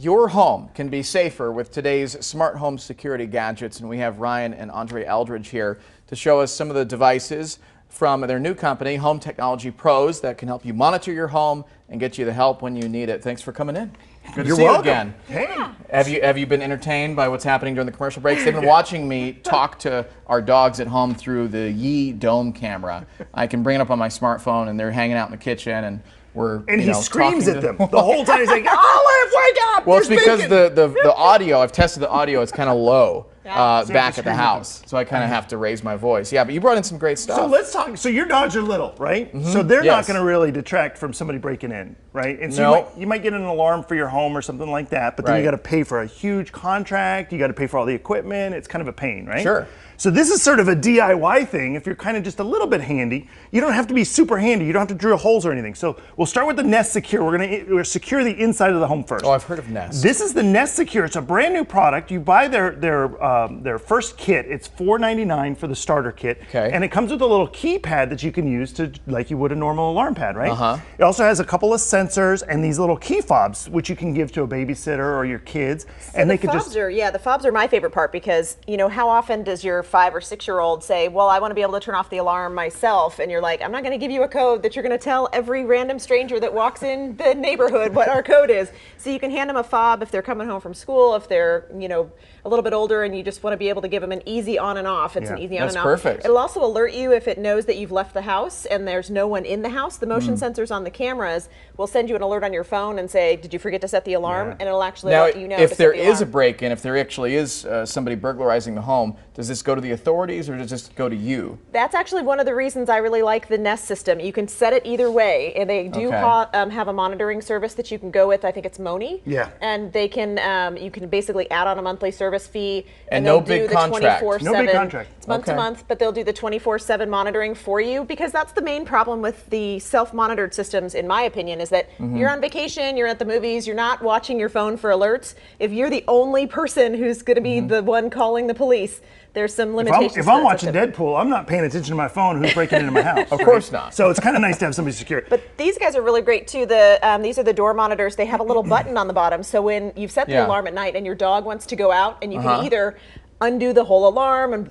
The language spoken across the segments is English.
Your home can be safer with today's smart home security gadgets, and we have Ryan and Andre Eldridge here to show us some of the devices from their new company, Home Technology Pros, that can help you monitor your home and get you the help when you need it. Thanks for coming in. Good to see you again. Hey. Have you been entertained by what's happening during the commercial breaks? They've been watching me talk to our dogs at home through the Yee Dome camera. I can bring it up on my smartphone, and they're hanging out in the kitchen, and he screams at them the whole time. He's like, "Olive, wake up!" Well, it's because the audio. I've tested the audio. It's kind of low back at the house, so I kind of have to raise my voice. Yeah, but you brought in some great stuff. So let's talk. So your dogs are little, right? So they're not going to really detract from somebody breaking in, right? And so you might get an alarm for your home or something like that, but then you got to pay for a huge contract. You got to pay for all the equipment. It's kind of a pain, right? Sure. So this is sort of a DIY thing. If you're kind of just a little bit handy, you don't have to be super handy. You don't have to drill holes or anything. So we'll start with the Nest Secure. We're going to secure the inside of the home first. Oh, I've heard of Nest. This is the Nest Secure. It's a brand new product. You buy their first kit. It's $4.99 for the starter kit. Okay. And it comes with a little keypad that you can use to, like you would a normal alarm pad, right? It also has a couple of sensors and these little key fobs, which you can give to a babysitter or your kids. So and the they can fobs the fobs are my favorite part, because how often does your 5 or 6-year-old say, well, I want to be able to turn off the alarm myself, and you're like, I'm not going to give you a code that you're going to tell every random stranger that walks in the neighborhood what our code is. So you can hand them a fob if they're coming home from school, if they're a little bit older and you just want to be able to give them an easy on and off. It's an easy on and off. That's perfect. It'll also alert you if it knows that you've left the house and there's no one in the house. The motion sensors on the cameras will send you an alert on your phone and say, did you forget to set the alarm? And it'll actually let you know if to there set the is a alarm. break-in, if there actually is somebody burglarizing the home, does this go to the authorities or does this go to you? That's actually one of the reasons I really like the Nest system. You can set it either way, and they do have a monitoring service that you can go with. I think it's Moni. Yeah. And they can you can basically add on a monthly service fee. And no big contract. No big contract. It's month to month, but they'll do the 24/7 monitoring for you, because that's the main problem with the self-monitored systems, in my opinion, is that you're on vacation, you're at the movies, you're not watching your phone for alerts. If you're the only person who's going to be the one calling the police, there's some limitations. If I'm watching Deadpool, I'm not paying attention to my phone who's breaking into my house. Of course not. So it's kind of nice to have somebody secure. But these guys are really great too. These are the door monitors. They have a little button on the bottom, so when you've set the alarm at night and your dog wants to go out, and you can either undo the whole alarm and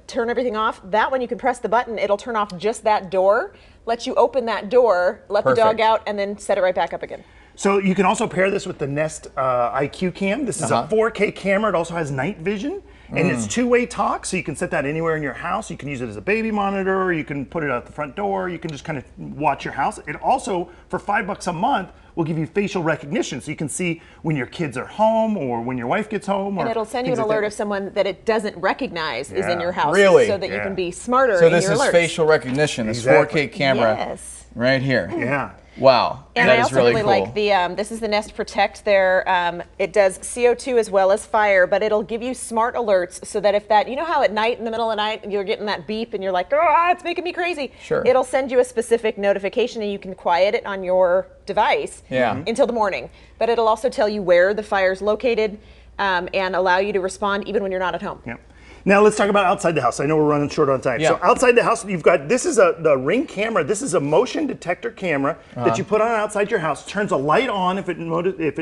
turn everything off. That one you can press the button, it'll turn off just that door, let you open that door, let the dog out, and then set it right back up again. So you can also pair this with the Nest IQ Cam. This is a 4K camera. It also has night vision. And it's two-way talk, so you can set that anywhere in your house. You can use it as a baby monitor, or you can put it out the front door. You can just kind of watch your house. It also, for $5 a month, will give you facial recognition, so you can see when your kids are home or when your wife gets home. And it'll send you an alert of someone that it doesn't recognize is in your house. Really? So that you can be smarter so in your alerts. So this is facial recognition, this 4K camera right here. Yeah. Wow, and that I is also really cool. like the, this is the Nest Protect. It does CO2 as well as fire, but it'll give you smart alerts so that if that, you know how at night, in the middle of the night, you're getting that beep and you're like, oh, it's making me crazy. Sure. It'll send you a specific notification and you can quiet it on your device until the morning. But it'll also tell you where the fire's located and allow you to respond even when you're not at home. Yep. Now let's talk about outside the house. I know we're running short on time. So outside the house, you've got, this is the Ring camera. This is a motion detector camera that you put on outside your house. Turns a light on if it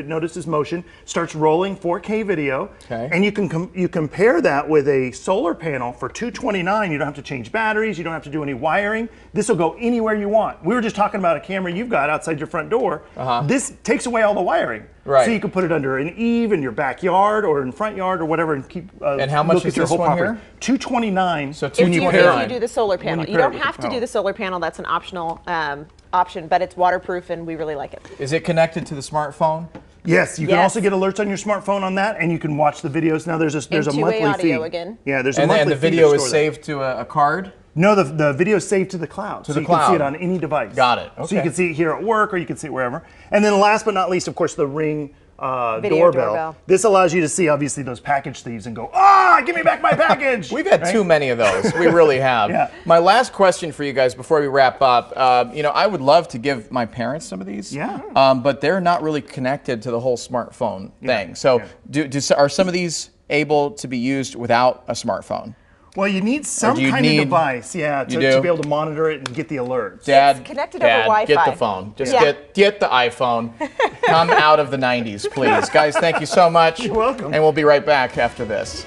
notices motion. Starts rolling 4K video. And you compare that with a solar panel for $229. You don't have to change batteries. You don't have to do any wiring. This will go anywhere you want. We were just talking about a camera you've got outside your front door. This takes away all the wiring. So you can put it under an eave in your backyard or in front yard or whatever, and keep. And how much is this one here? $229. So if you do the solar panel, you don't it have to do the solar panel. That's an optional option, but it's waterproof, and we really like it. Is it connected to the smartphone? Yes, you can also get alerts on your smartphone on that, and you can watch the videos. Now there's a monthly audio fee. Again. Yeah, there's a monthly fee. And the video is saved to a card? No, the video is saved to the cloud. To so the cloud. You can see it on any device. Got it. Okay. So you can see it here at work, or you can see it wherever. And then last but not least, of course, the Ring doorbell. This allows you to see, obviously, those package thieves and go, give me back my package. We've had too many of those. We really have. My last question for you guys before we wrap up, I would love to give my parents some of these, but they're not really connected to the whole smartphone thing. So are some of these able to be used without a smartphone? Well, you need some kind of device, yeah, to be able to monitor it and get the alerts. It's connected over Wi-Fi. Get the phone. Just get the iPhone. Come out of the 90s, please. Guys, thank you so much. You're welcome. And we'll be right back after this.